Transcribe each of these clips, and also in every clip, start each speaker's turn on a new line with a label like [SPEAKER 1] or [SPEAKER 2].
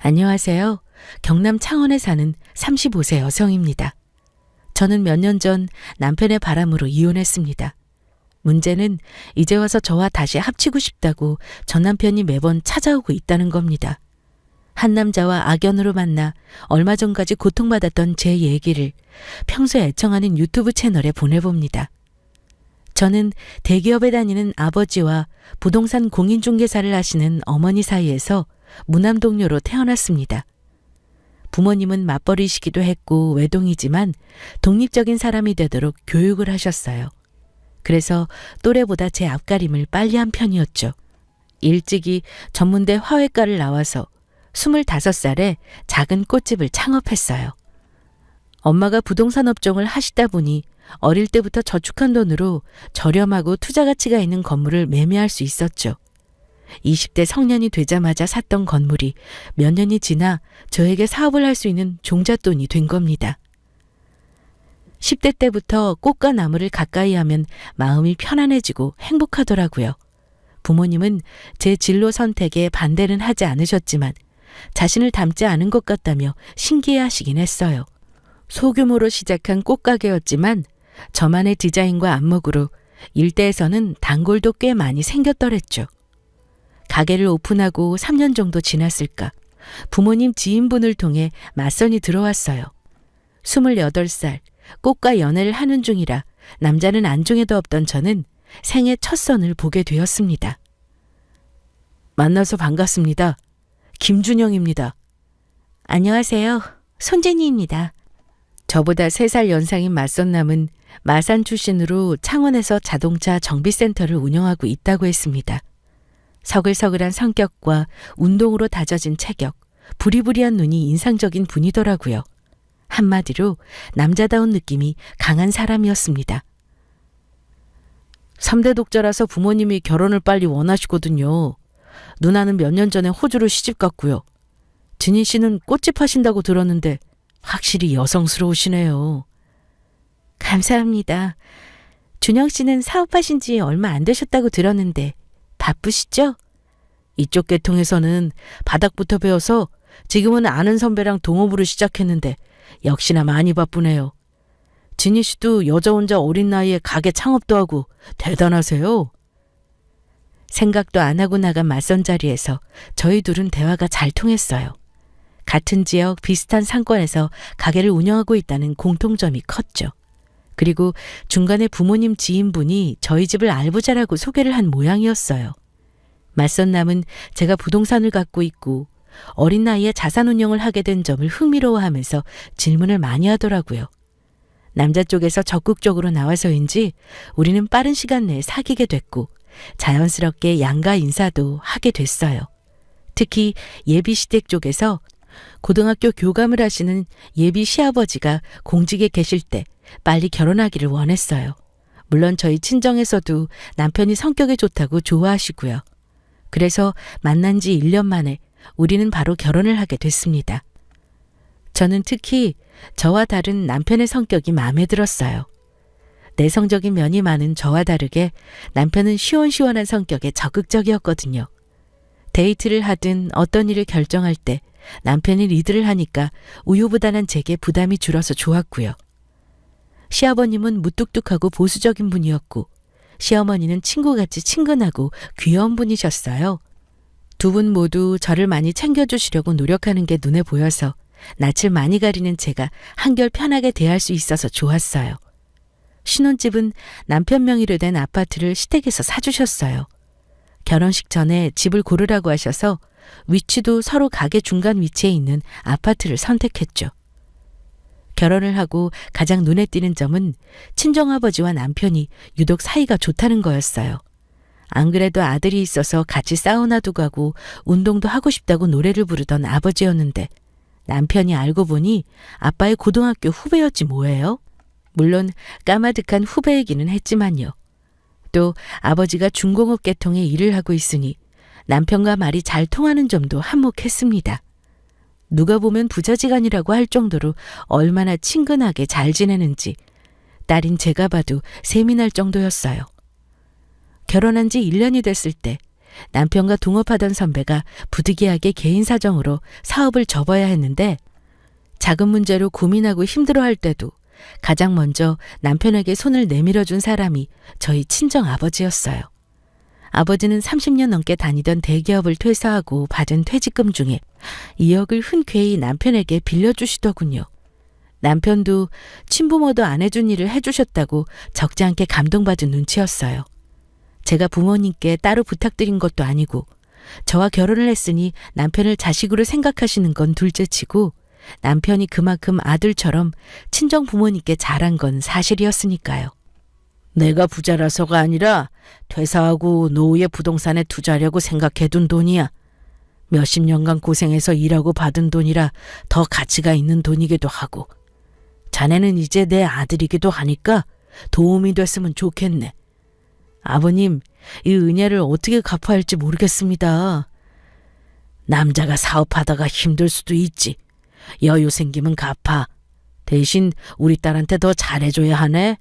[SPEAKER 1] 안녕하세요. 경남 창원에 사는 35세 여성입니다. 저는 몇 년 전 남편의 바람으로 이혼했습니다. 문제는 이제 와서 저와 다시 합치고 싶다고 전 남편이 매번 찾아오고 있다는 겁니다. 한 남자와 악연으로 만나 얼마 전까지 고통받았던 제 얘기를 평소에 애청하는 유튜브 채널에 보내봅니다. 저는 대기업에 다니는 아버지와 부동산 공인중개사를 하시는 어머니 사이에서 무남동녀로 태어났습니다. 부모님은 맞벌이시기도 했고 외동이지만 독립적인 사람이 되도록 교육을 하셨어요. 그래서 또래보다 제 앞가림을 빨리 한 편이었죠. 일찍이 전문대 화훼과를 나와서 25살에 작은 꽃집을 창업했어요. 엄마가 부동산 업종을 하시다 보니 어릴 때부터 저축한 돈으로 저렴하고 투자 가치가 있는 건물을 매매할 수 있었죠. 20대 성년이 되자마자 샀던 건물이 몇 년이 지나 저에게 사업을 할 수 있는 종잣돈이 된 겁니다. 10대 때부터 꽃과 나무를 가까이 하면 마음이 편안해지고 행복하더라고요. 부모님은 제 진로 선택에 반대는 하지 않으셨지만 자신을 닮지 않은 것 같다며 신기해하시긴 했어요. 소규모로 시작한 꽃가게였지만 저만의 디자인과 안목으로 일대에서는 단골도 꽤 많이 생겼더랬죠. 가게를 오픈하고 3년 정도 지났을까 부모님 지인분을 통해 맞선이 들어왔어요. 28살 꽃과 연애를 하는 중이라 남자는 안중에도 없던 저는 생애 첫 선을 보게 되었습니다. 만나서 반갑습니다. 김준영입니다. 안녕하세요. 손재니입니다. 저보다 3살 연상인 맞선남은 마산 출신으로 창원에서 자동차 정비센터를 운영하고 있다고 했습니다. 서글서글한 성격과 운동으로 다져진 체격, 부리부리한 눈이 인상적인 분이더라고요. 한마디로 남자다운 느낌이 강한 사람이었습니다. 3대 독자라서 부모님이 결혼을 빨리 원하시거든요. 누나는 몇 년 전에 호주로 시집 갔고요. 진희 씨는 꽃집 하신다고 들었는데 확실히 여성스러우시네요. 감사합니다. 준영 씨는 사업하신 지 얼마 안 되셨다고 들었는데 바쁘시죠? 이쪽 계통에서는 바닥부터 배워서 지금은 아는 선배랑 동업으로 시작했는데 역시나 많이 바쁘네요. 진희 씨도 여자 혼자 어린 나이에 가게 창업도 하고 대단하세요. 생각도 안 하고 나간 맞선 자리에서 저희 둘은 대화가 잘 통했어요. 같은 지역 비슷한 상권에서 가게를 운영하고 있다는 공통점이 컸죠. 그리고 중간에 부모님 지인분이 저희 집을 알부자라고 소개를 한 모양이었어요. 맞선남은 제가 부동산을 갖고 있고 어린 나이에 자산 운용을 하게 된 점을 흥미로워하면서 질문을 많이 하더라고요. 남자 쪽에서 적극적으로 나와서인지 우리는 빠른 시간 내에 사귀게 됐고 자연스럽게 양가 인사도 하게 됐어요. 특히 예비 시댁 쪽에서 고등학교 교감을 하시는 예비 시아버지가 공직에 계실 때 빨리 결혼하기를 원했어요. 물론 저희 친정에서도 남편이 성격이 좋다고 좋아하시고요. 그래서 만난 지 1년 만에 우리는 바로 결혼을 하게 됐습니다. 저는 특히 저와 다른 남편의 성격이 마음에 들었어요. 내성적인 면이 많은 저와 다르게 남편은 시원시원한 성격에 적극적이었거든요. 데이트를 하든 어떤 일을 결정할 때 남편이 리드를 하니까 우유부단한 제게 부담이 줄어서 좋았고요. 시아버님은 무뚝뚝하고 보수적인 분이었고 시어머니는 친구같이 친근하고 귀여운 분이셨어요. 두 분 모두 저를 많이 챙겨주시려고 노력하는 게 눈에 보여서 낯을 많이 가리는 제가 한결 편하게 대할 수 있어서 좋았어요. 신혼집은 남편 명의로 된 아파트를 시댁에서 사주셨어요. 결혼식 전에 집을 고르라고 하셔서 위치도 서로 가게 중간 위치에 있는 아파트를 선택했죠. 결혼을 하고 가장 눈에 띄는 점은 친정아버지와 남편이 유독 사이가 좋다는 거였어요. 안 그래도 아들이 있어서 같이 사우나도 가고 운동도 하고 싶다고 노래를 부르던 아버지였는데 남편이 알고 보니 아빠의 고등학교 후배였지 뭐예요. 물론 까마득한 후배이기는 했지만요. 또 아버지가 중공업 계통의 일을 하고 있으니 남편과 말이 잘 통하는 점도 한몫했습니다. 누가 보면 부자지간이라고 할 정도로 얼마나 친근하게 잘 지내는지 딸인 제가 봐도 셈이 날 정도였어요. 결혼한 지 1년이 됐을 때 남편과 동업하던 선배가 부득이하게 개인 사정으로 사업을 접어야 했는데 자금 문제로 고민하고 힘들어할 때도 가장 먼저 남편에게 손을 내밀어준 사람이 저희 친정 아버지였어요. 아버지는 30년 넘게 다니던 대기업을 퇴사하고 받은 퇴직금 중에 2억을 흔쾌히 남편에게 빌려주시더군요. 남편도 친부모도 안 해준 일을 해주셨다고 적지 않게 감동받은 눈치였어요. 제가 부모님께 따로 부탁드린 것도 아니고 저와 결혼을 했으니 남편을 자식으로 생각하시는 건 둘째치고 남편이 그만큼 아들처럼 친정 부모님께 잘한 건 사실이었으니까요. 내가 부자라서가 아니라 퇴사하고 노후에 부동산에 투자하려고 생각해둔 돈이야. 몇십 년간 고생해서 일하고 받은 돈이라 더 가치가 있는 돈이기도 하고 자네는 이제 내 아들이기도 하니까 도움이 됐으면 좋겠네. 아버님, 이 은혜를 어떻게 갚아야 할지 모르겠습니다. 남자가 사업하다가 힘들 수도 있지. 여유 생기면 갚아. 대신 우리 딸한테 더 잘해줘야 하네.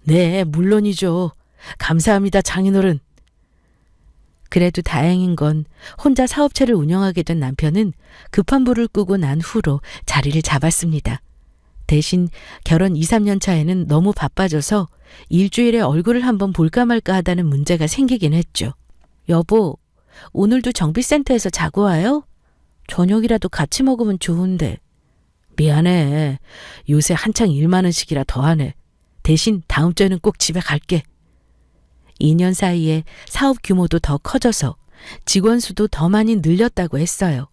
[SPEAKER 1] 네, 물론이죠. 감사합니다, 장인어른. 그래도 다행인 건 혼자 사업체를 운영하게 된 남편은 급한 불을 끄고 난 후로 자리를 잡았습니다. 대신 결혼 2, 3년 차에는 너무 바빠져서 일주일에 얼굴을 한번 볼까 말까 하다는 문제가 생기긴 했죠. 여보, 오늘도 정비센터에서 자고 와요? 저녁이라도 같이 먹으면 좋은데. 미안해. 요새 한창 일 많은 시기라 더하네. 대신 다음 주에는 꼭 집에 갈게. 2년 사이에 사업 규모도 더 커져서 직원 수도 더 많이 늘렸다고 했어요.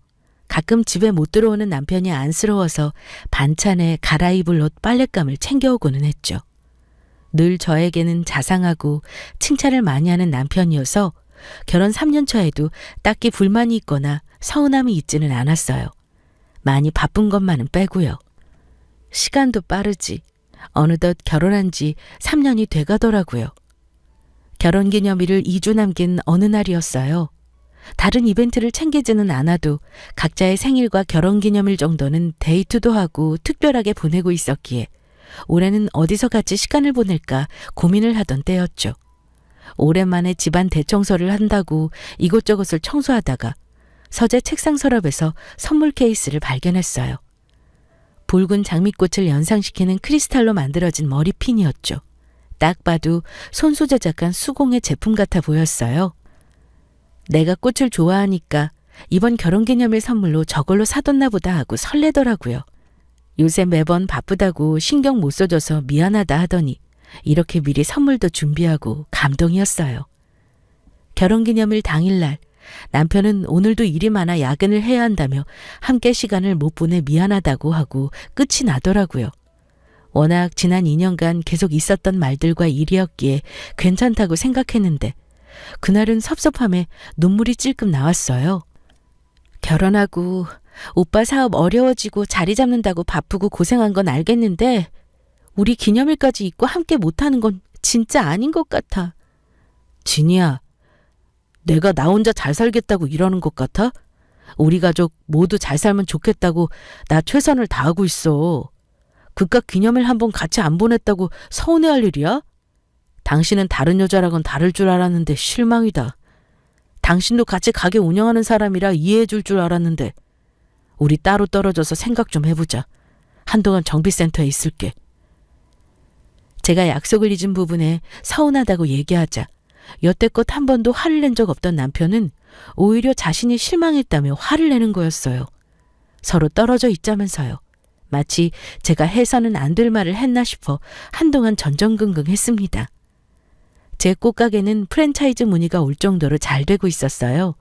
[SPEAKER 1] 가끔 집에 못 들어오는 남편이 안쓰러워서 반찬에 갈아입을 옷 빨랫감을 챙겨오고는 했죠. 늘 저에게는 자상하고 칭찬을 많이 하는 남편이어서 결혼 3년 차에도 딱히 불만이 있거나 서운함이 있지는 않았어요. 많이 바쁜 것만은 빼고요. 시간도 빠르지. 어느덧 결혼한 지 3년이 돼가더라고요. 결혼기념일을 2주 남긴 어느 날이었어요. 다른 이벤트를 챙기지는 않아도 각자의 생일과 결혼기념일 정도는 데이트도 하고 특별하게 보내고 있었기에 올해는 어디서 같이 시간을 보낼까 고민을 하던 때였죠. 오랜만에 집안 대청소를 한다고 이곳저곳을 청소하다가 서재 책상 서랍에서 선물 케이스를 발견했어요. 붉은 장미꽃을 연상시키는 크리스탈로 만들어진 머리핀이었죠. 딱 봐도 손수 제작한 수공예 제품 같아 보였어요. 내가 꽃을 좋아하니까 이번 결혼기념일 선물로 저걸로 사뒀나 보다 하고 설레더라고요. 요새 매번 바쁘다고 신경 못 써줘서 미안하다 하더니 이렇게 미리 선물도 준비하고 감동이었어요. 결혼기념일 당일날 남편은 오늘도 일이 많아 야근을 해야 한다며 함께 시간을 못 보내 미안하다고 하고 끝이 나더라고요. 워낙 지난 2년간 계속 있었던 말들과 일이었기에 괜찮다고 생각했는데 그날은 섭섭함에 눈물이 찔끔 나왔어요. 결혼하고 오빠 사업 어려워지고 자리 잡는다고 바쁘고 고생한 건 알겠는데 우리 기념일까지 있고 함께 못하는 건 진짜 아닌 것 같아. 진이야, 내가 나 혼자 잘 살겠다고 이러는 것 같아? 우리 가족 모두 잘 살면 좋겠다고 나 최선을 다하고 있어. 그깟 기념일 한번 같이 안 보냈다고 서운해할 일이야? 당신은 다른 여자랑은 다를 줄 알았는데 실망이다. 당신도 같이 가게 운영하는 사람이라 이해해 줄 줄 알았는데 우리 따로 떨어져서 생각 좀 해보자. 한동안 정비센터에 있을게. 제가 약속을 잊은 부분에 서운하다고 얘기하자 여태껏 한 번도 화를 낸 적 없던 남편은 오히려 자신이 실망했다며 화를 내는 거였어요. 서로 떨어져 있자면서요. 마치 제가 해서는 안 될 말을 했나 싶어 한동안 전전긍긍했습니다. 제 꽃가게는 프랜차이즈 문의가 올 정도로 잘 되고 있었어요.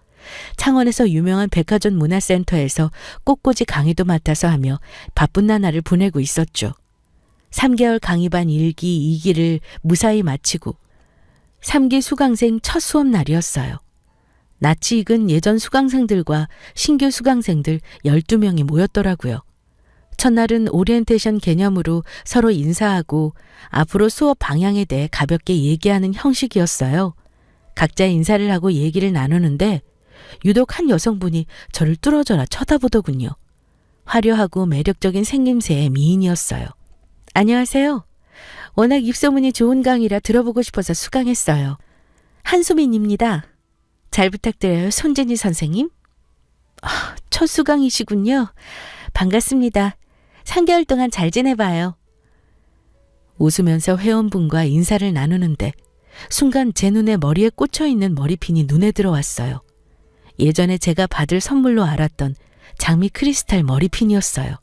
[SPEAKER 1] 창원에서 유명한 백화점 문화센터에서 꽃꽂이 강의도 맡아서 하며 바쁜 나날을 보내고 있었죠. 3개월 강의반 1기, 2기를 무사히 마치고 3기 수강생 첫 수업 날이었어요. 낯이 익은 예전 수강생들과 신규 수강생들 12명이 모였더라고요. 첫날은 오리엔테이션 개념으로 서로 인사하고 앞으로 수업 방향에 대해 가볍게 얘기하는 형식이었어요. 각자 인사를 하고 얘기를 나누는데 유독 한 여성분이 저를 뚫어져라 쳐다보더군요. 화려하고 매력적인 생김새의 미인이었어요. 안녕하세요. 워낙 입소문이 좋은 강의라 들어보고 싶어서 수강했어요. 한수민입니다. 잘 부탁드려요, 손진희 선생님. 첫 수강이시군요. 반갑습니다. 3개월 동안 잘 지내봐요. 웃으면서 회원분과 인사를 나누는데 순간 제 눈에 머리에 꽂혀있는 머리핀이 눈에 들어왔어요. 예전에 제가 받을 선물로 알았던 장미 크리스탈 머리핀이었어요.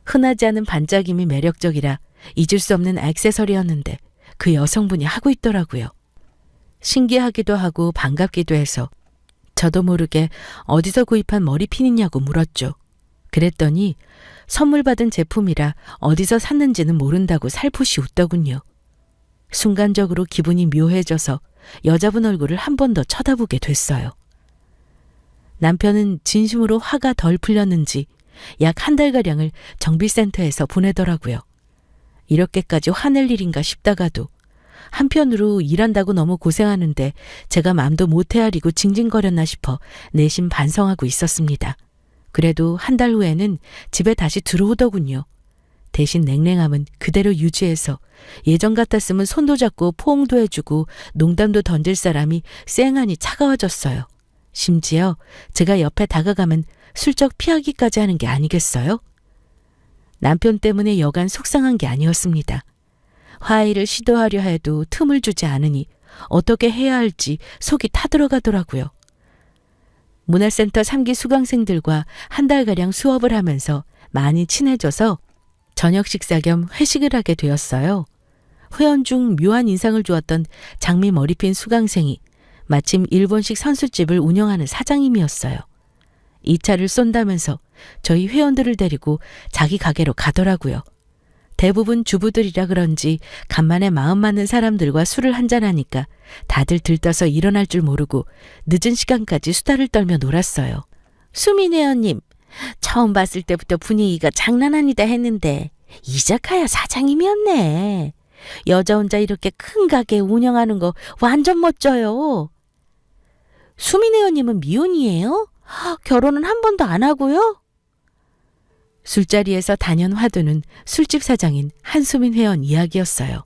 [SPEAKER 1] 흔하지 않은 반짝임이 매력적이라 잊을 수 없는 액세서리였는데 그 여성분이 하고 있더라고요. 신기하기도 하고 반갑기도 해서 저도 모르게 어디서 구입한 머리핀이냐고 물었죠. 그랬더니 선물 받은 제품이라 어디서 샀는지는 모른다고 살포시 웃더군요. 순간적으로 기분이 묘해져서 여자분 얼굴을 한 번 더 쳐다보게 됐어요. 남편은 진심으로 화가 덜 풀렸는지 약 1달가량을 정비센터에서 보내더라고요. 이렇게까지 화낼 일인가 싶다가도 한편으로 일한다고 너무 고생하는데 제가 맘도 못 헤아리고 징징거렸나 싶어 내심 반성하고 있었습니다. 그래도 1달 후에는 집에 다시 들어오더군요. 대신 냉랭함은 그대로 유지해서 예전 같았으면 손도 잡고 포옹도 해주고 농담도 던질 사람이 쌩하니 차가워졌어요. 심지어 제가 옆에 다가가면 슬쩍 피하기까지 하는 게 아니겠어요? 남편 때문에 여간 속상한 게 아니었습니다. 화해를 시도하려 해도 틈을 주지 않으니 어떻게 해야 할지 속이 타들어가더라고요. 문화센터 3기 수강생들과 1달가량 수업을 하면서 많이 친해져서 저녁 식사 겸 회식을 하게 되었어요. 회원 중 묘한 인상을 주었던 장미 머리핀 수강생이 마침 일본식 선술집을 운영하는 사장님이었어요. 이 차를 쏜다면서 저희 회원들을 데리고 자기 가게로 가더라고요. 대부분 주부들이라 그런지 간만에 마음 맞는 사람들과 술을 한잔하니까 다들 들떠서 일어날 줄 모르고 늦은 시간까지 수다를 떨며 놀았어요. 수민 회원님, 처음 봤을 때부터 분위기가 장난 아니다 했는데 이자카야 사장님이었네. 여자 혼자 이렇게 큰 가게 운영하는 거 완전 멋져요. 수민 회원님은 미혼이에요? 결혼은 한 번도 안 하고요? 술자리에서 단연 화두는 술집 사장인 한수민 회원 이야기였어요.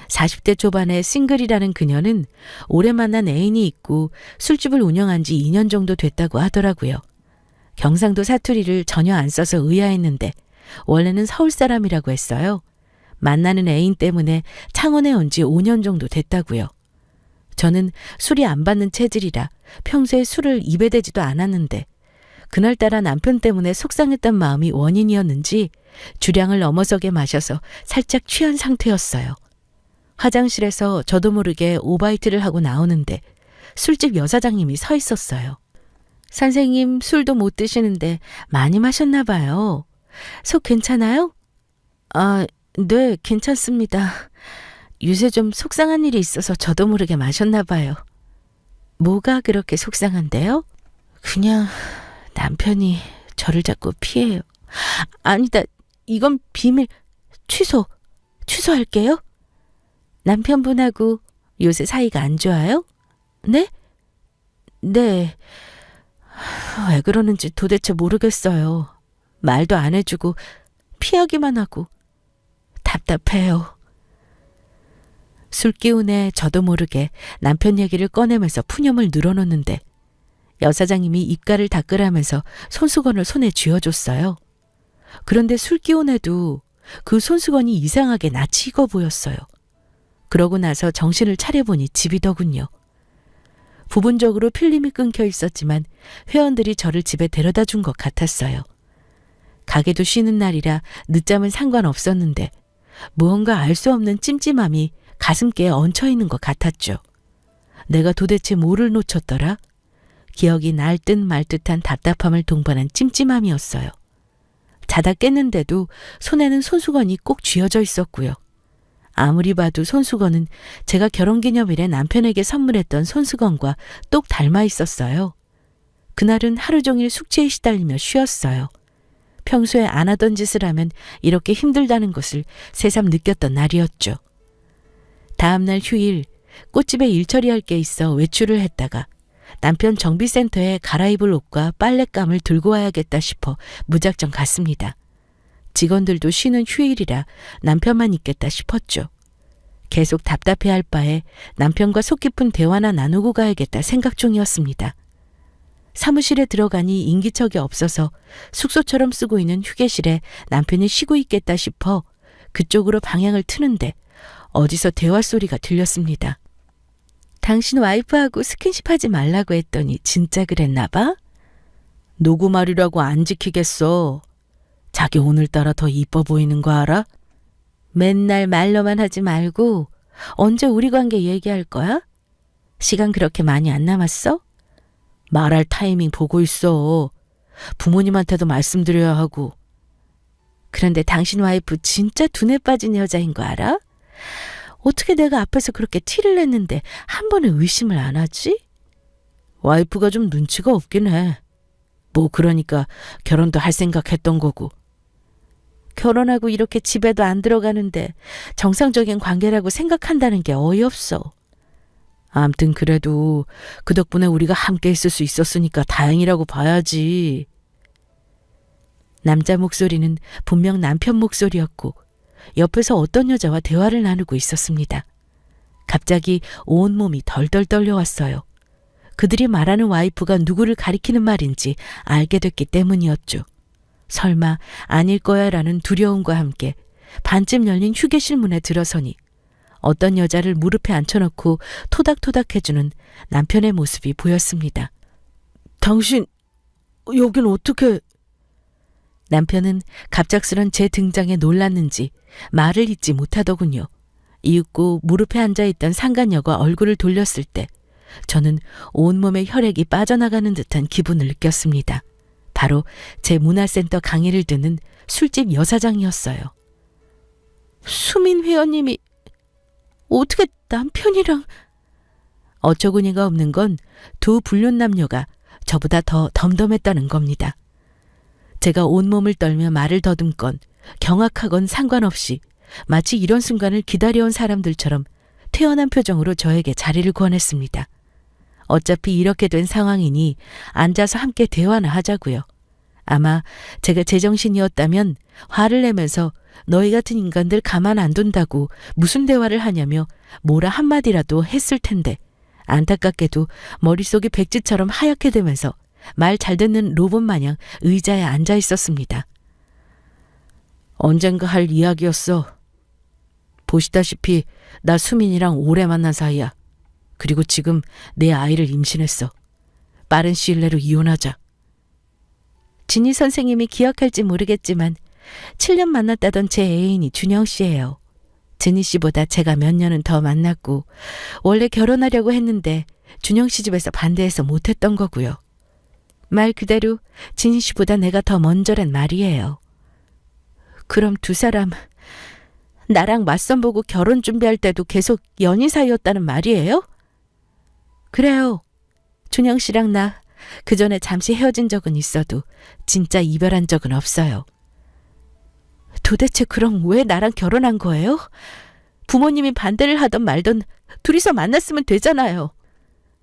[SPEAKER 1] 40대 초반의 싱글이라는 그녀는 오래 만난 애인이 있고 술집을 운영한 지 2년 정도 됐다고 하더라고요. 경상도 사투리를 전혀 안 써서 의아했는데 원래는 서울 사람이라고 했어요. 만나는 애인 때문에 창원에 온 지 5년 정도 됐다고요. 저는 술이 안 받는 체질이라 평소에 술을 입에 대지도 않았는데 그날따라 남편 때문에 속상했던 마음이 원인이었는지 주량을 넘어서게 마셔서 살짝 취한 상태였어요. 화장실에서 저도 모르게 오바이트를 하고 나오는데 술집 여사장님이 서 있었어요. 선생님 술도 못 드시는데 많이 마셨나 봐요. 속 괜찮아요? 네, 괜찮습니다. 요새 좀 속상한 일이 있어서 저도 모르게 마셨나 봐요. 뭐가 그렇게 속상한데요? 그냥 남편이 저를 자꾸 피해요. 아니다, 이건 비밀. 취소할게요. 남편분하고 요새 사이가 안 좋아요? 네? 네. 왜 그러는지 도대체 모르겠어요. 말도 안 해주고 피하기만 하고 답답해요. 술 기운에 저도 모르게 남편 얘기를 꺼내면서 푸념을 늘어놓는데 여사장님이 입가를 닦으라면서 손수건을 손에 쥐어줬어요. 그런데 술 기운에도 그 손수건이 이상하게 낯이 익어 보였어요. 그러고 나서 정신을 차려보니 집이더군요. 부분적으로 필름이 끊겨 있었지만 회원들이 저를 집에 데려다 준 것 같았어요. 가게도 쉬는 날이라 늦잠은 상관없었는데 무언가 알 수 없는 찜찜함이 가슴께에 얹혀있는 것 같았죠. 내가 도대체 뭐를 놓쳤더라? 기억이 날 듯 말 듯한 답답함을 동반한 찜찜함이었어요. 자다 깼는데도 손에는 손수건이 꼭 쥐어져 있었고요. 아무리 봐도 손수건은 제가 결혼기념일에 남편에게 선물했던 손수건과 똑 닮아 있었어요. 그날은 하루 종일 숙제에 시달리며 쉬었어요. 평소에 안 하던 짓을 하면 이렇게 힘들다는 것을 새삼 느꼈던 날이었죠. 다음날 휴일, 꽃집에 일 처리할 게 있어 외출을 했다가 남편 정비센터에 갈아입을 옷과 빨랫감을 들고 와야겠다 싶어 무작정 갔습니다. 직원들도 쉬는 휴일이라 남편만 있겠다 싶었죠. 계속 답답해할 바에 남편과 속 깊은 대화나 나누고 가야겠다 생각 중이었습니다. 사무실에 들어가니 인기척이 없어서 숙소처럼 쓰고 있는 휴게실에 남편이 쉬고 있겠다 싶어 그쪽으로 방향을 트는데 어디서 대화 소리가 들렸습니다. 당신 와이프하고 스킨십 하지 말라고 했더니 진짜 그랬나 봐? 누구 말이라고 안 지키겠어. 자기 오늘따라 더 이뻐 보이는 거 알아? 맨날 말로만 하지 말고 언제 우리 관계 얘기할 거야? 시간 그렇게 많이 안 남았어? 말할 타이밍 보고 있어. 부모님한테도 말씀드려야 하고. 그런데 당신 와이프 진짜 두뇌 빠진 여자인 거 알아? 어떻게 내가 앞에서 그렇게 티를 냈는데 한 번은 의심을 안 하지? 와이프가 좀 눈치가 없긴 해. 뭐 그러니까 결혼도 할 생각했던 거고. 결혼하고 이렇게 집에도 안 들어가는데 정상적인 관계라고 생각한다는 게 어이없어. 암튼 그래도 그 덕분에 우리가 함께 있을 수 있었으니까 다행이라고 봐야지. 남자 목소리는 분명 남편 목소리였고 옆에서 어떤 여자와 대화를 나누고 있었습니다. 갑자기 온몸이 덜덜 떨려왔어요. 그들이 말하는 와이프가 누구를 가리키는 말인지 알게 됐기 때문이었죠. 설마 아닐 거야 라는 두려움과 함께 반쯤 열린 휴게실 문에 들어서니 어떤 여자를 무릎에 앉혀놓고 토닥토닥 해주는 남편의 모습이 보였습니다. 당신, 여긴 어떻게... 남편은 갑작스런 제 등장에 놀랐는지 말을 잇지 못하더군요. 이윽고 무릎에 앉아있던 상간녀가 얼굴을 돌렸을 때 저는 온몸에 혈액이 빠져나가는 듯한 기분을 느꼈습니다. 바로 제 문화센터 강의를 듣는 술집 여사장이었어요. 수민 회원님이 어떻게 남편이랑... 어처구니가 없는 건 두 불륜 남녀가 저보다 더 덤덤했다는 겁니다. 제가 온몸을 떨며 말을 더듬건 경악하건 상관없이 마치 이런 순간을 기다려온 사람들처럼 태연한 표정으로 저에게 자리를 권했습니다. 어차피 이렇게 된 상황이니 앉아서 함께 대화나 하자고요. 아마 제가 제정신이었다면 화를 내면서 너희 같은 인간들 가만 안 둔다고 무슨 대화를 하냐며 뭐라 한마디라도 했을 텐데 안타깝게도 머릿속이 백지처럼 하얗게 되면서 말 잘 듣는 로봇 마냥 의자에 앉아 있었습니다. 언젠가 할 이야기였어. 보시다시피 나 수민이랑 오래 만난 사이야. 그리고 지금 내 아이를 임신했어. 빠른 시일 내로 이혼하자. 진희 선생님이 기억할지 모르겠지만 7년 만났다던 제 애인이 준영 씨예요. 진희 씨보다 제가 몇 년은 더 만났고 원래 결혼하려고 했는데 준영 씨 집에서 반대해서 못했던 거고요. 말 그대로 진희 씨보다 내가 더 먼저란 말이에요. 그럼 두 사람 나랑 맞선 보고 결혼 준비할 때도 계속 연인 사이였다는 말이에요? 그래요. 준영 씨랑 나 그 전에 잠시 헤어진 적은 있어도 진짜 이별한 적은 없어요. 도대체 그럼 왜 나랑 결혼한 거예요? 부모님이 반대를 하던 말던 둘이서 만났으면 되잖아요.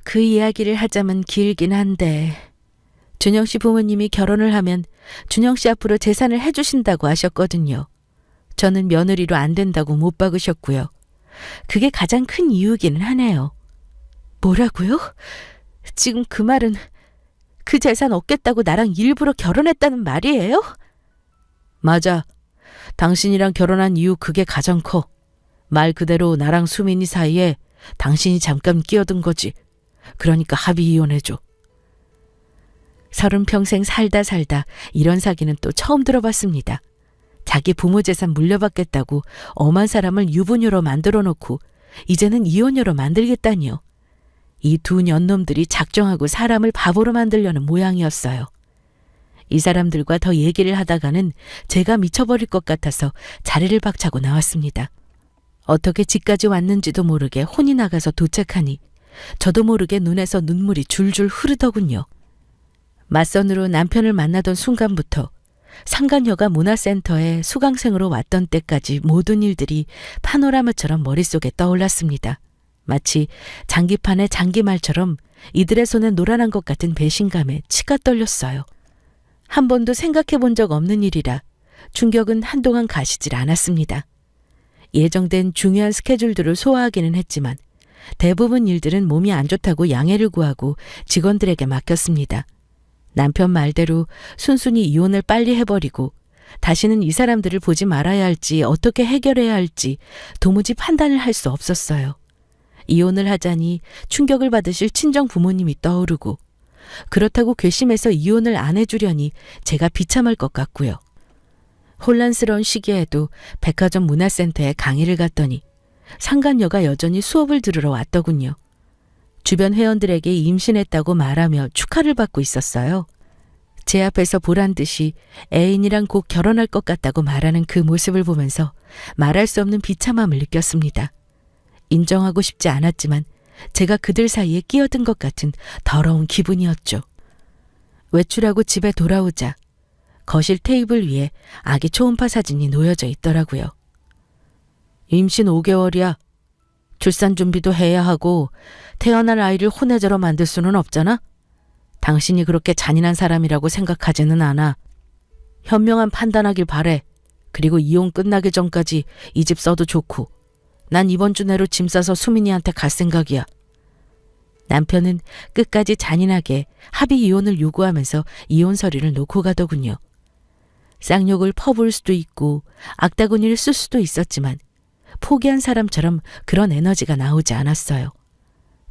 [SPEAKER 1] 그 이야기를 하자면 길긴 한데 준영 씨 부모님이 결혼을 하면 준영 씨 앞으로 재산을 해주신다고 하셨거든요. 저는 며느리로 안 된다고 못 박으셨고요. 그게 가장 큰 이유기는 하네요. 뭐라고요? 지금 그 말은 그 재산 얻겠다고 나랑 일부러 결혼했다는 말이에요? 맞아. 당신이랑 결혼한 이유 그게 가장 커. 말 그대로 나랑 수민이 사이에 당신이 잠깐 끼어든 거지. 그러니까 합의 이혼해줘. 30평생 살다 이런 사기는 또 처음 들어봤습니다. 자기 부모 재산 물려받겠다고 엄한 사람을 유부녀로 만들어 놓고 이제는 이혼녀로 만들겠다니요. 이 두 년놈들이 작정하고 사람을 바보로 만들려는 모양이었어요. 이 사람들과 더 얘기를 하다가는 제가 미쳐버릴 것 같아서 자리를 박차고 나왔습니다. 어떻게 집까지 왔는지도 모르게 혼이 나가서 도착하니 저도 모르게 눈에서 눈물이 줄줄 흐르더군요. 맞선으로 남편을 만나던 순간부터 상간녀가 문화센터에 수강생으로 왔던 때까지 모든 일들이 파노라마처럼 머릿속에 떠올랐습니다. 마치 장기판의 장기말처럼 이들의 손에 놀아난 것 같은 배신감에 치가 떨렸어요. 한 번도 생각해 본 적 없는 일이라 충격은 한동안 가시질 않았습니다. 예정된 중요한 스케줄들을 소화하기는 했지만 대부분 일들은 몸이 안 좋다고 양해를 구하고 직원들에게 맡겼습니다. 남편 말대로 순순히 이혼을 빨리 해버리고 다시는 이 사람들을 보지 말아야 할지 어떻게 해결해야 할지 도무지 판단을 할 수 없었어요. 이혼을 하자니 충격을 받으실 친정 부모님이 떠오르고 그렇다고 괘씸해서 이혼을 안 해주려니 제가 비참할 것 같고요. 혼란스러운 시기에도 백화점 문화센터에 강의를 갔더니 상간녀가 여전히 수업을 들으러 왔더군요. 주변 회원들에게 임신했다고 말하며 축하를 받고 있었어요. 제 앞에서 보란 듯이 애인이랑 곧 결혼할 것 같다고 말하는 그 모습을 보면서 말할 수 없는 비참함을 느꼈습니다. 인정하고 싶지 않았지만 제가 그들 사이에 끼어든 것 같은 더러운 기분이었죠. 외출하고 집에 돌아오자 거실 테이블 위에 아기 초음파 사진이 놓여져 있더라고요. 임신 5개월이야. 출산 준비도 해야 하고 태어날 아이를 혼외자로 만들 수는 없잖아. 당신이 그렇게 잔인한 사람이라고 생각하지는 않아. 현명한 판단하길 바래. 그리고 이혼 끝나기 전까지 이 집 써도 좋고. 난 이번 주 내로 짐 싸서 수민이한테 갈 생각이야. 남편은 끝까지 잔인하게 합의 이혼을 요구하면서 이혼 서류를 놓고 가더군요. 쌍욕을 퍼부을 수도 있고 악다구니를 쓸 수도 있었지만 포기한 사람처럼 그런 에너지가 나오지 않았어요.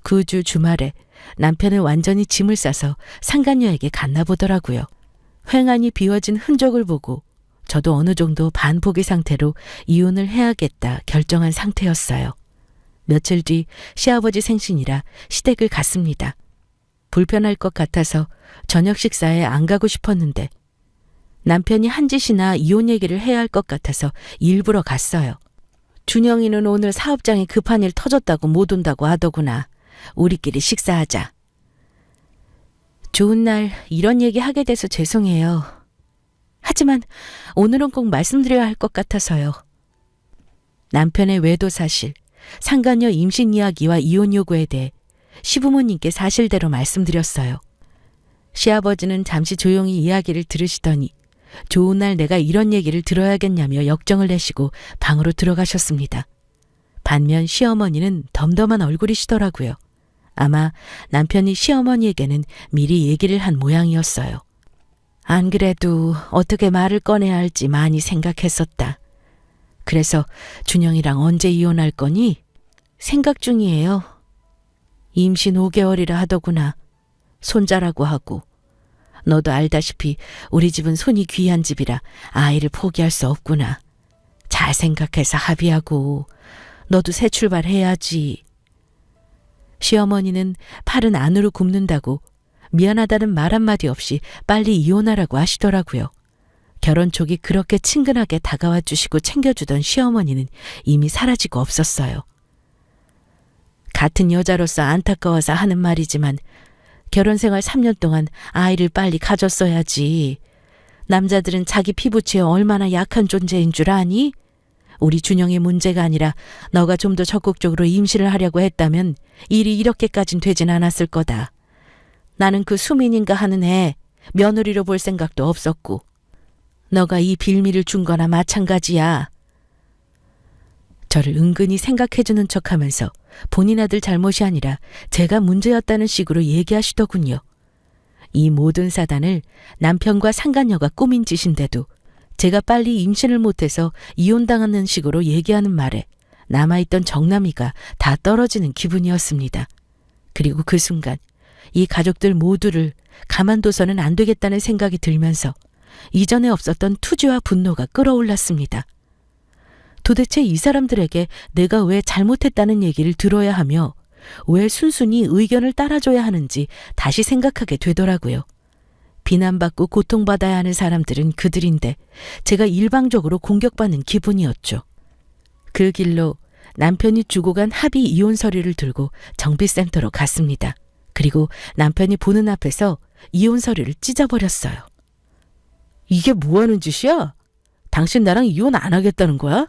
[SPEAKER 1] 그 주 주말에 남편은 완전히 짐을 싸서 상간녀에게 갔나 보더라고요. 횡하니 비워진 흔적을 보고 저도 어느 정도 반포기 상태로 이혼을 해야겠다 결정한 상태였어요. 며칠 뒤 시아버지 생신이라 시댁을 갔습니다. 불편할 것 같아서 저녁 식사에 안 가고 싶었는데 남편이 한 짓이나 이혼 얘기를 해야 할 것 같아서 일부러 갔어요. 준영이는 오늘 사업장에 급한 일 터졌다고 못 온다고 하더구나. 우리끼리 식사하자. 좋은 날 이런 얘기 하게 돼서 죄송해요. 하지만 오늘은 꼭 말씀드려야 할 것 같아서요. 남편의 외도 사실, 상간녀 임신 이야기와 이혼 요구에 대해 시부모님께 사실대로 말씀드렸어요. 시아버지는 잠시 조용히 이야기를 들으시더니 좋은 날 내가 이런 얘기를 들어야겠냐며 역정을 내시고 방으로 들어가셨습니다. 반면 시어머니는 덤덤한 얼굴이시더라고요. 아마 남편이 시어머니에게는 미리 얘기를 한 모양이었어요. 안 그래도 어떻게 말을 꺼내야 할지 많이 생각했었다. 그래서 준영이랑 언제 이혼할 거니? 생각 중이에요. 임신 5개월이라 하더구나. 손자라고 하고. 너도 알다시피 우리 집은 손이 귀한 집이라 아이를 포기할 수 없구나. 잘 생각해서 합의하고 너도 새 출발해야지. 시어머니는 팔은 안으로 굽는다고 미안하다는 말 한마디 없이 빨리 이혼하라고 하시더라고요. 결혼 촉이 그렇게 친근하게 다가와 주시고 챙겨주던 시어머니는 이미 사라지고 없었어요. 같은 여자로서 안타까워서 하는 말이지만 결혼 생활 3년 동안 아이를 빨리 가졌어야지. 남자들은 자기 피부치에 얼마나 약한 존재인 줄 아니? 우리 준영의 문제가 아니라 너가 좀 더 적극적으로 임신을 하려고 했다면 일이 이렇게까진 되진 않았을 거다. 나는 그 수민인가 하는 애 며느리로 볼 생각도 없었고 너가 이 빌미를 준 거나 마찬가지야. 저를 은근히 생각해주는 척하면서 본인 아들 잘못이 아니라 제가 문제였다는 식으로 얘기하시더군요. 이 모든 사단을 남편과 상간녀가 꾸민 짓인데도 제가 빨리 임신을 못해서 이혼당하는 식으로 얘기하는 말에 남아있던 정남이가 다 떨어지는 기분이었습니다. 그리고 그 순간 이 가족들 모두를 가만둬서는 안 되겠다는 생각이 들면서 이전에 없었던 투지와 분노가 끌어올랐습니다. 도대체 이 사람들에게 내가 왜 잘못했다는 얘기를 들어야 하며 왜 순순히 의견을 따라줘야 하는지 다시 생각하게 되더라고요. 비난받고 고통받아야 하는 사람들은 그들인데 제가 일방적으로 공격받는 기분이었죠. 그 길로 남편이 주고 간 합의 이혼 서류를 들고 정비센터로 갔습니다. 그리고 남편이 보는 앞에서 이혼 서류를 찢어버렸어요. 이게 뭐 하는 짓이야? 당신 나랑 이혼 안 하겠다는 거야?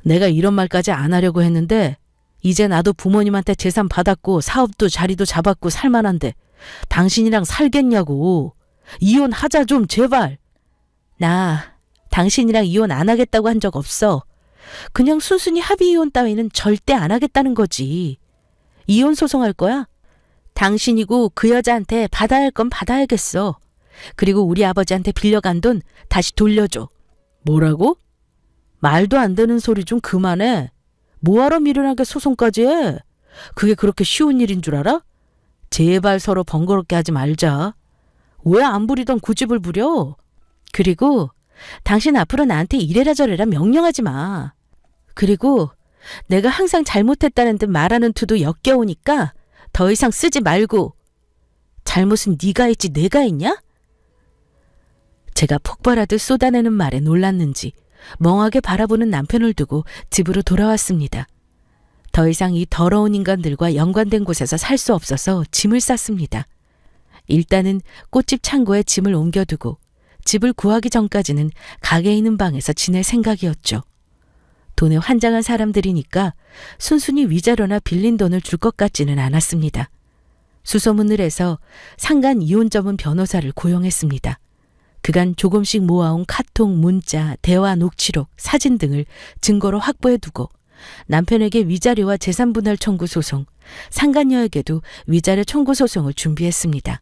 [SPEAKER 1] 내가 이런 말까지 안 하려고 했는데 이제 나도 부모님한테 재산 받았고 사업도 자리도 잡았고 살만한데 당신이랑 살겠냐고. 이혼하자 좀 제발. 나 당신이랑 이혼 안 하겠다고 한 적 없어. 그냥 순순히 합의 이혼 따위는 절대 안 하겠다는 거지. 이혼 소송할 거야? 당신이고 그 여자한테 받아야 할 건 받아야겠어. 그리고 우리 아버지한테 빌려간 돈 다시 돌려줘. 뭐라고? 말도 안 되는 소리 좀 그만해. 뭐하러 미련하게 소송까지 해? 그게 그렇게 쉬운 일인 줄 알아? 제발 서로 번거롭게 하지 말자. 왜 안 부리던 고집을 부려? 그리고 당신 앞으로 나한테 이래라 저래라 명령하지 마. 그리고 내가 항상 잘못했다는 듯 말하는 투도 역겨우니까 더 이상 쓰지 말고. 잘못은 네가 했지 내가 했냐? 제가 폭발하듯 쏟아내는 말에 놀랐는지 멍하게 바라보는 남편을 두고 집으로 돌아왔습니다. 더 이상 이 더러운 인간들과 연관된 곳에서 살 수 없어서 짐을 쌌습니다. 일단은 꽃집 창고에 짐을 옮겨두고 집을 구하기 전까지는 가게에 있는 방에서 지낼 생각이었죠. 돈에 환장한 사람들이니까 순순히 위자료나 빌린 돈을 줄 것 같지는 않았습니다. 수소문을 해서 상간 이혼 전문 변호사를 고용했습니다. 그간 조금씩 모아온 카톡, 문자, 대화 녹취록, 사진 등을 증거로 확보해두고 남편에게 위자료와 재산분할 청구 소송, 상간녀에게도 위자료 청구 소송을 준비했습니다.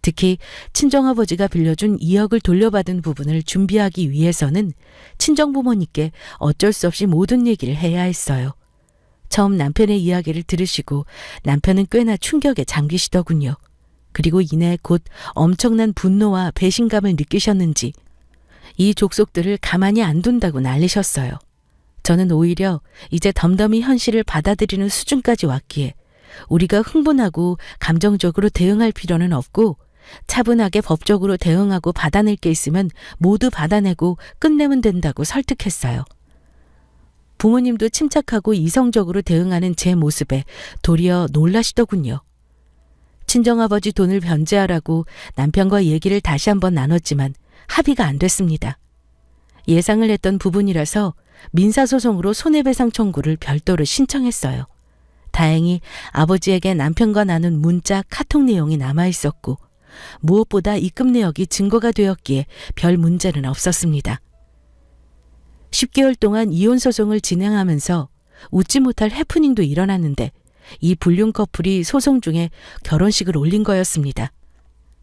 [SPEAKER 1] 특히 친정아버지가 빌려준 2억을 돌려받은 부분을 준비하기 위해서는 친정부모님께 어쩔 수 없이 모든 얘기를 해야 했어요. 처음 남편의 이야기를 들으시고 남편은 꽤나 충격에 잠기시더군요. 그리고 이내 곧 엄청난 분노와 배신감을 느끼셨는지 이 족속들을 가만히 안 둔다고 난리셨어요. 저는 오히려 이제 덤덤히 현실을 받아들이는 수준까지 왔기에 우리가 흥분하고 감정적으로 대응할 필요는 없고 차분하게 법적으로 대응하고 받아낼 게 있으면 모두 받아내고 끝내면 된다고 설득했어요. 부모님도 침착하고 이성적으로 대응하는 제 모습에 도리어 놀라시더군요. 친정아버지 돈을 변제하라고 남편과 얘기를 다시 한번 나눴지만 합의가 안 됐습니다. 예상을 했던 부분이라서 민사소송으로 손해배상 청구를 별도로 신청했어요. 다행히 아버지에게 남편과 나눈 문자, 카톡 내용이 남아있었고 무엇보다 입금 내역이 증거가 되었기에 별 문제는 없었습니다. 10개월 동안 이혼 소송을 진행하면서 웃지 못할 해프닝도 일어났는데 이 불륜 커플이 소송 중에 결혼식을 올린 거였습니다.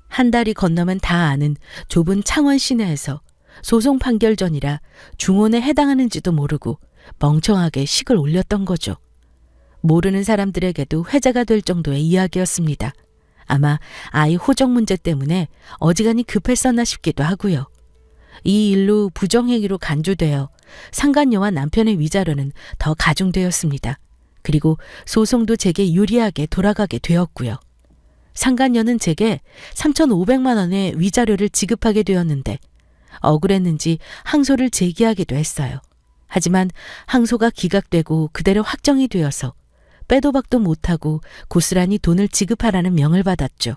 [SPEAKER 1] 한 달이 건너면 다 아는 좁은 창원 시내에서 소송 판결 전이라 중혼에 해당하는지도 모르고 멍청하게 식을 올렸던 거죠. 모르는 사람들에게도 회자가 될 정도의 이야기였습니다. 아마 아이 호적 문제 때문에 어지간히 급했었나 싶기도 하고요. 이 일로 부정행위로 간주되어 상간녀와 남편의 위자료는 더 가중되었습니다. 그리고 소송도 제게 유리하게 돌아가게 되었고요. 상간녀는 제게 3,500만 원의 위자료를 지급하게 되었는데 억울했는지 항소를 제기하기도 했어요. 하지만 항소가 기각되고 그대로 확정이 되어서 빼도 박도 못하고 고스란히 돈을 지급하라는 명을 받았죠.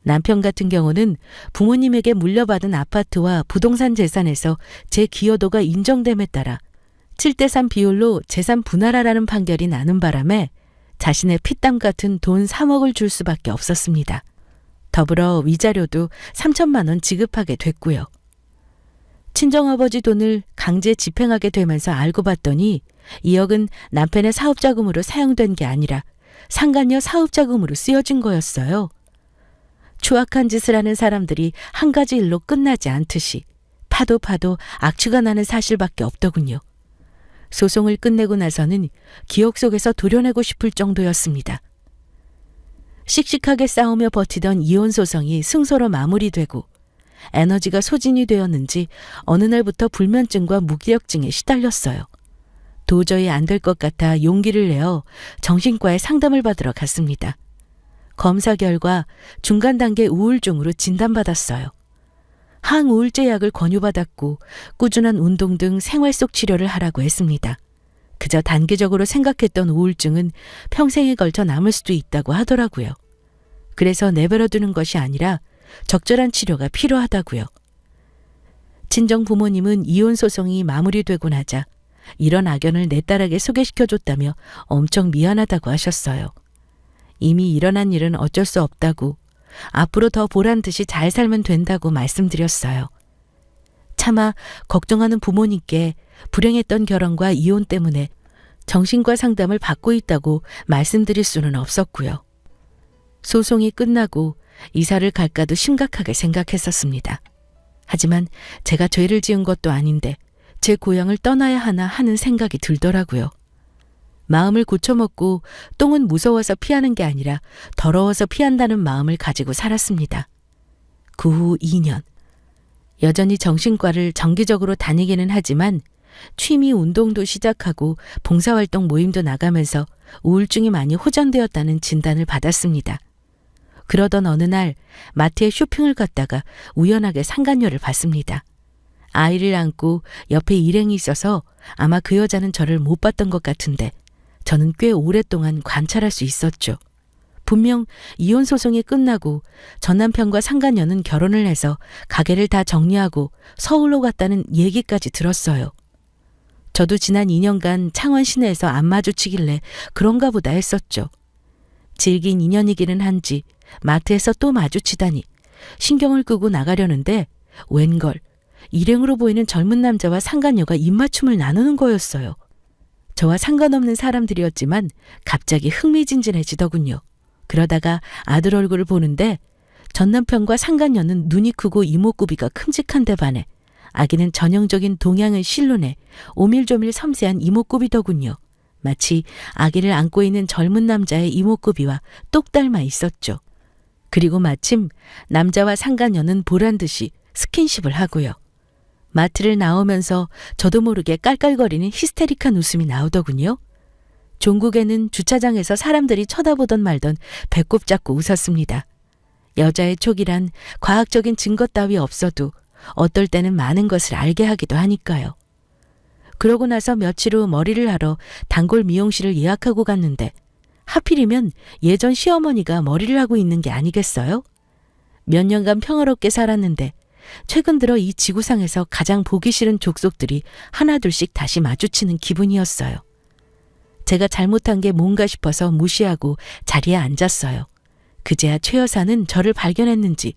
[SPEAKER 1] 남편 같은 경우는 부모님에게 물려받은 아파트와 부동산 재산에서 제 기여도가 인정됨에 따라 7대3 비율로 재산 분할하라는 판결이 나는 바람에 자신의 피땀 같은 돈 3억을 줄 수밖에 없었습니다. 더불어 위자료도 3천만 원 지급하게 됐고요. 친정아버지 돈을 강제 집행하게 되면서 알고 봤더니 2억은 남편의 사업자금으로 사용된 게 아니라 상간녀 사업자금으로 쓰여진 거였어요. 추악한 짓을 하는 사람들이 한 가지 일로 끝나지 않듯이 파도 악취가 나는 사실밖에 없더군요. 소송을 끝내고 나서는 기억 속에서 도려내고 싶을 정도였습니다. 씩씩하게 싸우며 버티던 이혼 소송이 승소로 마무리되고 에너지가 소진이 되었는지 어느 날부터 불면증과 무기력증에 시달렸어요. 도저히 안 될 것 같아 용기를 내어 정신과에 상담을 받으러 갔습니다. 검사 결과 중간 단계 우울증으로 진단받았어요. 항우울제 약을 권유받았고 꾸준한 운동 등 생활 속 치료를 하라고 했습니다. 그저 단기적으로 생각했던 우울증은 평생에 걸쳐 남을 수도 있다고 하더라고요. 그래서 내버려두는 것이 아니라 적절한 치료가 필요하다고요. 친정 부모님은 이혼 소송이 마무리되고 나자 이런 악연을 내 딸에게 소개시켜줬다며 엄청 미안하다고 하셨어요. 이미 일어난 일은 어쩔 수 없다고 앞으로 더 보란 듯이 잘 살면 된다고 말씀드렸어요. 차마 걱정하는 부모님께 불행했던 결혼과 이혼 때문에 정신과 상담을 받고 있다고 말씀드릴 수는 없었고요. 소송이 끝나고 이사를 갈까도 심각하게 생각했었습니다. 하지만 제가 죄를 지은 것도 아닌데 제 고향을 떠나야 하나 하는 생각이 들더라고요. 마음을 고쳐먹고 똥은 무서워서 피하는 게 아니라 더러워서 피한다는 마음을 가지고 살았습니다. 그 후 2년. 여전히 정신과를 정기적으로 다니기는 하지만 취미 운동도 시작하고 봉사활동 모임도 나가면서 우울증이 많이 호전되었다는 진단을 받았습니다. 그러던 어느 날 마트에 쇼핑을 갔다가 우연하게 상간녀를 봤습니다. 아이를 안고 옆에 일행이 있어서 아마 그 여자는 저를 못 봤던 것 같은데 저는 꽤 오랫동안 관찰할 수 있었죠. 분명 이혼 소송이 끝나고 전 남편과 상간녀는 결혼을 해서 가게를 다 정리하고 서울로 갔다는 얘기까지 들었어요. 저도 지난 2년간 창원 시내에서 안 마주치길래 그런가 보다 했었죠. 질긴 인연이기는 한지 마트에서 또 마주치다니 신경을 끄고 나가려는데 웬걸 일행으로 보이는 젊은 남자와 상간녀가 입맞춤을 나누는 거였어요. 저와 상관없는 사람들이었지만 갑자기 흥미진진해지더군요. 그러다가 아들 얼굴을 보는데 전 남편과 상간녀는 눈이 크고 이목구비가 큼직한데 반해 아기는 전형적인 동양의 실눈에 오밀조밀 섬세한 이목구비더군요. 마치 아기를 안고 있는 젊은 남자의 이목구비와 똑 닮아 있었죠. 그리고 마침 남자와 상간녀는 보란듯이 스킨십을 하고요. 마트를 나오면서 저도 모르게 깔깔거리는 히스테릭한 웃음이 나오더군요. 종국에는 주차장에서 사람들이 쳐다보던 말던 배꼽 잡고 웃었습니다. 여자의 촉이란 과학적인 증거 따위 없어도 어떨 때는 많은 것을 알게 하기도 하니까요. 그러고 나서 며칠 후 머리를 하러 단골 미용실을 예약하고 갔는데 하필이면 예전 시어머니가 머리를 하고 있는 게 아니겠어요? 몇 년간 평화롭게 살았는데 최근 들어 이 지구상에서 가장 보기 싫은 족속들이 하나둘씩 다시 마주치는 기분이었어요. 제가 잘못한 게 뭔가 싶어서 무시하고 자리에 앉았어요. 그제야 최 여사는 저를 발견했는지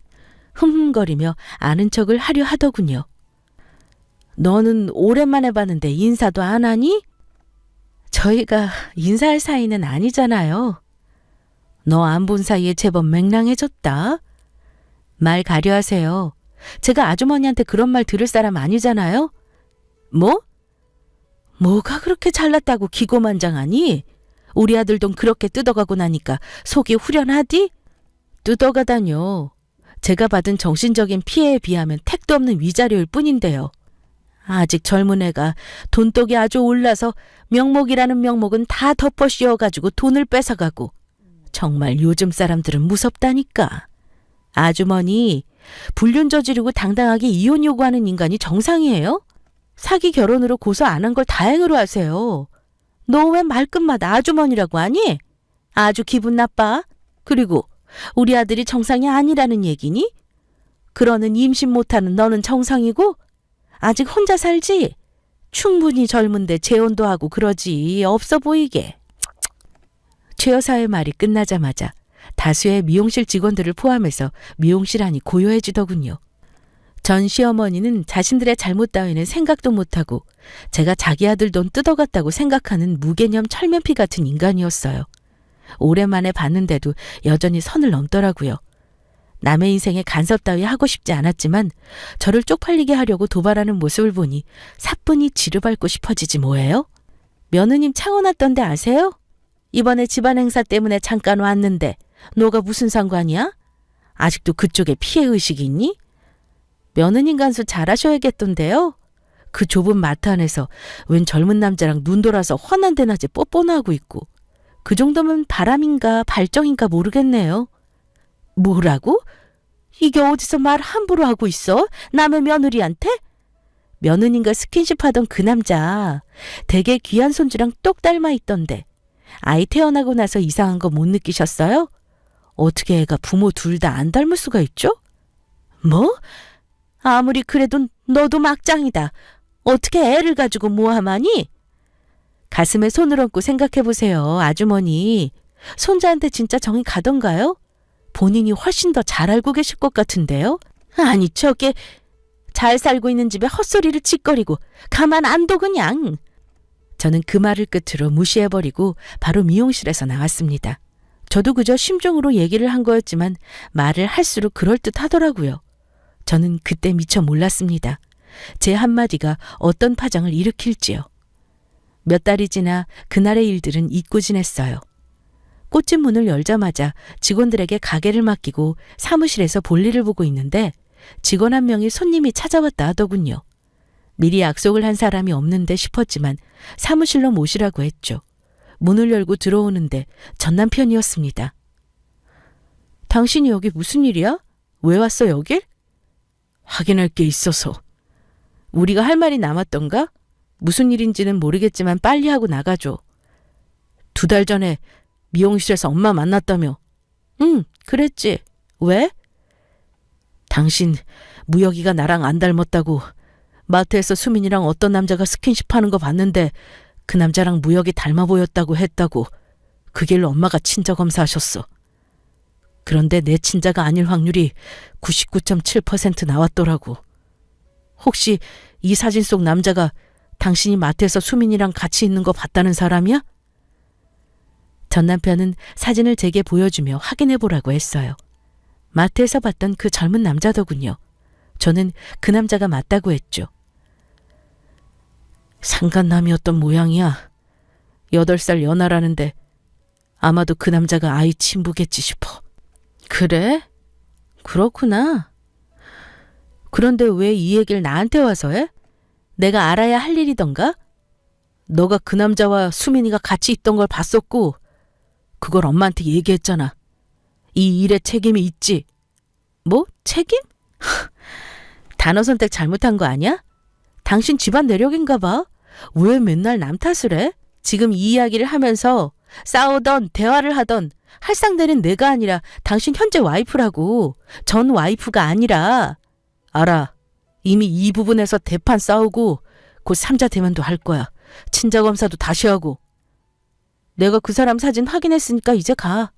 [SPEAKER 1] 흠흠거리며 아는 척을 하려 하더군요. 너는 오랜만에 봤는데 인사도 안 하니? 저희가 인사할 사이는 아니잖아요. 너 안 본 사이에 제법 맹랑해졌다. 말 가려 하세요. 제가 아주머니한테 그런 말 들을 사람 아니잖아요. 뭐? 뭐가 그렇게 잘났다고 기고만장하니? 우리 아들 돈 그렇게 뜯어가고 나니까 속이 후련하디? 뜯어가다뇨. 제가 받은 정신적인 피해에 비하면 택도 없는 위자료일 뿐인데요. 아직 젊은 애가 돈독이 아주 올라서 명목이라는 명목은 다 덮어 씌워가지고 돈을 뺏어가고 정말 요즘 사람들은 무섭다니까. 아주머니, 불륜 저지르고 당당하게 이혼 요구하는 인간이 정상이에요? 사기 결혼으로 고소 안 한 걸 다행으로 하세요. 너 왜 말끝마다 아주머니라고 하니? 아주 기분 나빠. 그리고 우리 아들이 정상이 아니라는 얘기니? 그러는 임신 못하는 너는 정상이고? 아직 혼자 살지? 충분히 젊은데 재혼도 하고 그러지. 없어 보이게. 최 여사의 말이 끝나자마자 다수의 미용실 직원들을 포함해서 미용실 안이 고요해지더군요. 전 시어머니는 자신들의 잘못 따위는 생각도 못하고 제가 자기 아들 돈 뜯어갔다고 생각하는 무개념 철면피 같은 인간이었어요. 오랜만에 봤는데도 여전히 선을 넘더라고요. 남의 인생에 간섭 따위 하고 싶지 않았지만 저를 쪽팔리게 하려고 도발하는 모습을 보니 사뿐히 지르밟고 싶어지지 뭐예요? 며느님 창원 왔던데 아세요? 이번에 집안 행사 때문에 잠깐 왔는데 너가 무슨 상관이야? 아직도 그쪽에 피해의식이 있니? 며느님 간수 잘하셔야겠던데요? 그 좁은 마트 안에서 웬 젊은 남자랑 눈 돌아서 환한 대낮에 뽀뽀나 하고 있고 그 정도면 바람인가 발정인가 모르겠네요. 뭐라고? 이게 어디서 말 함부로 하고 있어? 남의 며느리한테? 며느님과 스킨십 하던 그 남자 되게 귀한 손주랑 똑 닮아 있던데 아이 태어나고 나서 이상한 거 못 느끼셨어요? 어떻게 애가 부모 둘 다 안 닮을 수가 있죠? 뭐? 아무리 그래도 너도 막장이다. 어떻게 애를 가지고 모함하니? 가슴에 손을 얹고 생각해보세요, 아주머니. 손자한테 진짜 정이 가던가요? 본인이 훨씬 더 잘 알고 계실 것 같은데요? 아니, 저게 잘 살고 있는 집에 헛소리를 짓거리고 가만 안 둬 그냥. 저는 그 말을 끝으로 무시해버리고 바로 미용실에서 나왔습니다. 저도 그저 심종으로 얘기를 한 거였지만 말을 할수록 그럴듯하더라고요. 저는 그때 미처 몰랐습니다. 제 한마디가 어떤 파장을 일으킬지요. 몇 달이 지나 그날의 일들은 잊고 지냈어요. 꽃집 문을 열자마자 직원들에게 가게를 맡기고 사무실에서 볼일을 보고 있는데 직원 한 명이 손님이 찾아왔다 하더군요. 미리 약속을 한 사람이 없는데 싶었지만 사무실로 모시라고 했죠. 문을 열고 들어오는데 전 남편이었습니다. 당신이 여기 무슨 일이야? 왜 왔어 여길? 확인할 게 있어서. 우리가 할 말이 남았던가? 무슨 일인지는 모르겠지만 빨리 하고 나가줘. 2달 전에 미용실에서 엄마 만났다며. 응, 그랬지. 왜? 당신 무혁이가 나랑 안 닮았다고. 마트에서 수민이랑 어떤 남자가 스킨십 하는 거 봤는데 그 남자랑 무혁이 닮아 보였다고 했다고. 그 길로 엄마가 친자 검사하셨어. 그런데 내 친자가 아닐 확률이 99.7% 나왔더라고. 혹시 이 사진 속 남자가 당신이 마트에서 수민이랑 같이 있는 거 봤다는 사람이야? 전 남편은 사진을 제게 보여주며 확인해 보라고 했어요. 마트에서 봤던 그 젊은 남자더군요. 저는 그 남자가 맞다고 했죠. 상간남이었던 모양이야. 8살 연하라는데 아마도 그 남자가 아이 친부겠지 싶어. 그래? 그렇구나. 그런데 왜 이 얘기를 나한테 와서 해? 내가 알아야 할 일이던가? 너가 그 남자와 수민이가 같이 있던 걸 봤었고 그걸 엄마한테 얘기했잖아. 이 일에 책임이 있지. 뭐? 책임? 단어 선택 잘못한 거 아니야? 당신 집안 내력인가 봐. 왜 맨날 남 탓을 해? 지금 이 이야기를 하면서 싸우던 대화를 하던 할 상대는 내가 아니라 당신 현재 와이프라고. 전 와이프가 아니라. 알아. 이미 이 부분에서 대판 싸우고 곧 3자 대면도 할 거야. 친자 검사도 다시 하고. 내가 그 사람 사진 확인했으니까 이제 가.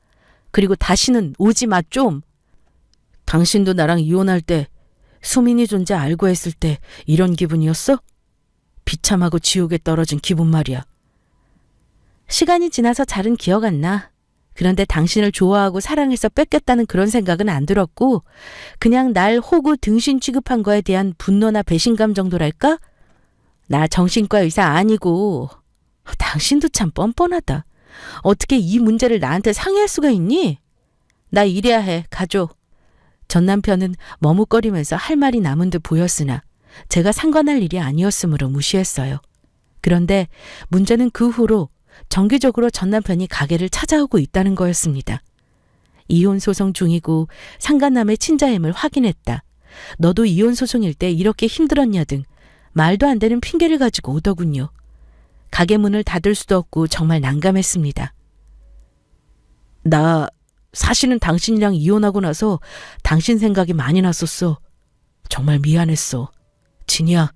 [SPEAKER 1] 그리고 다시는 오지 마 좀. 당신도 나랑 이혼할 때 수민이 존재 알고 했을 때 이런 기분이었어? 비참하고 지옥에 떨어진 기분 말이야. 시간이 지나서 잘은 기억 안 나. 그런데 당신을 좋아하고 사랑해서 뺏겼다는 그런 생각은 안 들었고 그냥 날 호구 등신 취급한 거에 대한 분노나 배신감 정도랄까? 나 정신과 의사 아니고. 당신도 참 뻔뻔하다. 어떻게 이 문제를 나한테 상의할 수가 있니? 나 이래야 해. 가줘. 전 남편은 머뭇거리면서 할 말이 남은 듯 보였으나 제가 상관할 일이 아니었으므로 무시했어요. 그런데 문제는 그 후로 정기적으로 전 남편이 가게를 찾아오고 있다는 거였습니다. 이혼 소송 중이고 상간남의 친자임을 확인했다. 너도 이혼 소송일 때 이렇게 힘들었냐 등 말도 안 되는 핑계를 가지고 오더군요. 가게 문을 닫을 수도 없고 정말 난감했습니다. 나 사실은 당신이랑 이혼하고 나서 당신 생각이 많이 났었어. 정말 미안했어. 진이야,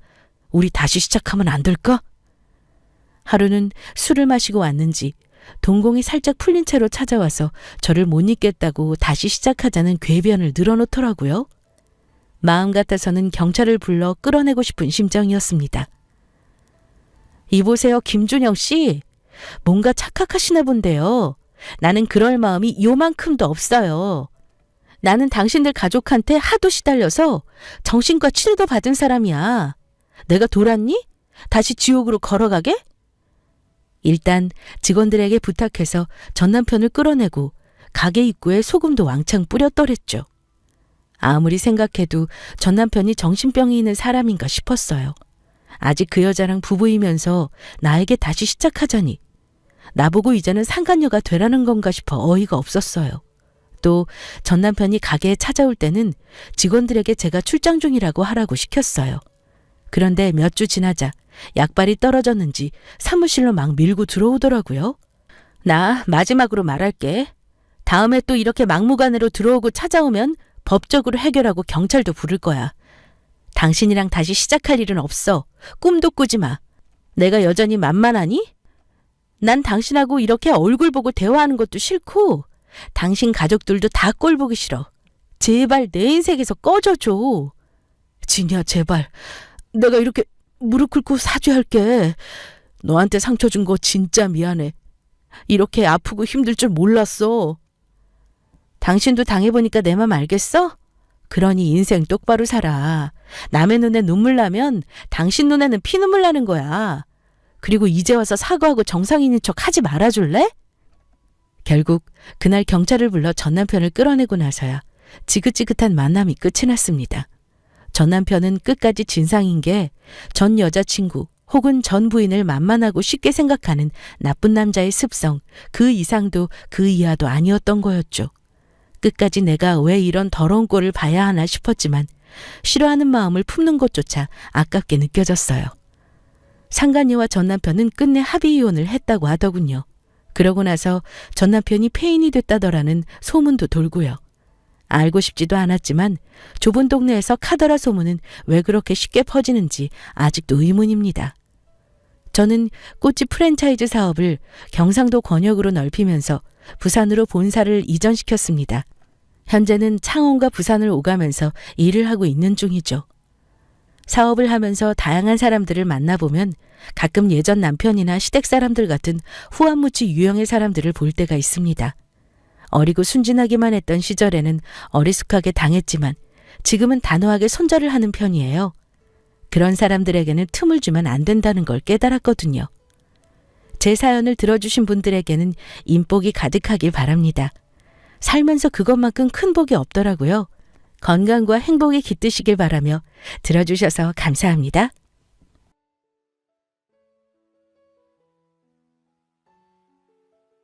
[SPEAKER 1] 우리 다시 시작하면 안 될까? 하루는 술을 마시고 왔는지 동공이 살짝 풀린 채로 찾아와서 저를 못 잊겠다고 다시 시작하자는 궤변을 늘어놓더라고요. 마음 같아서는 경찰을 불러 끌어내고 싶은 심정이었습니다. 이보세요, 김준영 씨. 뭔가 착각하시나 본데요. 나는 그럴 마음이 요만큼도 없어요. 나는 당신들 가족한테 하도 시달려서 정신과 치료도 받은 사람이야. 내가 돌았니? 다시 지옥으로 걸어가게? 일단 직원들에게 부탁해서 전 남편을 끌어내고 가게 입구에 소금도 왕창 뿌렸더랬죠. 아무리 생각해도 전 남편이 정신병이 있는 사람인가 싶었어요. 아직 그 여자랑 부부이면서 나에게 다시 시작하자니 나보고 이제는 상간녀가 되라는 건가 싶어 어이가 없었어요. 또 전 남편이 가게에 찾아올 때는 직원들에게 제가 출장 중이라고 하라고 시켰어요. 그런데 몇 주 지나자 약발이 떨어졌는지 사무실로 막 밀고 들어오더라고요. 나 마지막으로 말할게. 다음에 또 이렇게 막무가내로 들어오고 찾아오면 법적으로 해결하고 경찰도 부를 거야. 당신이랑 다시 시작할 일은 없어. 꿈도 꾸지 마. 내가 여전히 만만하니? 난 당신하고 이렇게 얼굴 보고 대화하는 것도 싫고 당신 가족들도 다 꼴 보기 싫어. 제발 내 인생에서 꺼져줘. 진이야, 제발. 내가 이렇게 무릎 꿇고 사죄할게. 너한테 상처 준 거 진짜 미안해. 이렇게 아프고 힘들 줄 몰랐어. 당신도 당해보니까 내 맘 알겠어? 그러니 인생 똑바로 살아. 남의 눈에 눈물 나면 당신 눈에는 피눈물 나는 거야. 그리고 이제 와서 사과하고 정상인인 척 하지 말아줄래? 결국 그날 경찰을 불러 전 남편을 끌어내고 나서야 지긋지긋한 만남이 끝이 났습니다. 전 남편은 끝까지 진상인 게 전 여자친구 혹은 전 부인을 만만하고 쉽게 생각하는 나쁜 남자의 습성, 그 이상도 그 이하도 아니었던 거였죠. 끝까지 내가 왜 이런 더러운 꼴을 봐야 하나 싶었지만 싫어하는 마음을 품는 것조차 아깝게 느껴졌어요. 상간녀와 전 남편은 끝내 합의 이혼을 했다고 하더군요. 그러고 나서 전 남편이 폐인이 됐다더라는 소문도 돌고요. 알고 싶지도 않았지만 좁은 동네에서 카더라 소문은 왜 그렇게 쉽게 퍼지는지 아직도 의문입니다. 저는 꽃집 프랜차이즈 사업을 경상도 권역으로 넓히면서 부산으로 본사를 이전시켰습니다. 현재는 창원과 부산을 오가면서 일을 하고 있는 중이죠. 사업을 하면서 다양한 사람들을 만나보면 가끔 예전 남편이나 시댁 사람들 같은 후한무치 유형의 사람들을 볼 때가 있습니다. 어리고 순진하기만 했던 시절에는 어리숙하게 당했지만 지금은 단호하게 손절을 하는 편이에요. 그런 사람들에게는 틈을 주면 안 된다는 걸 깨달았거든요. 제 사연을 들어주신 분들에게는 인복이 가득하길 바랍니다. 살면서 그것만큼 큰 복이 없더라고요. 건강과 행복이 깃드시길 바라며 들어주셔서 감사합니다.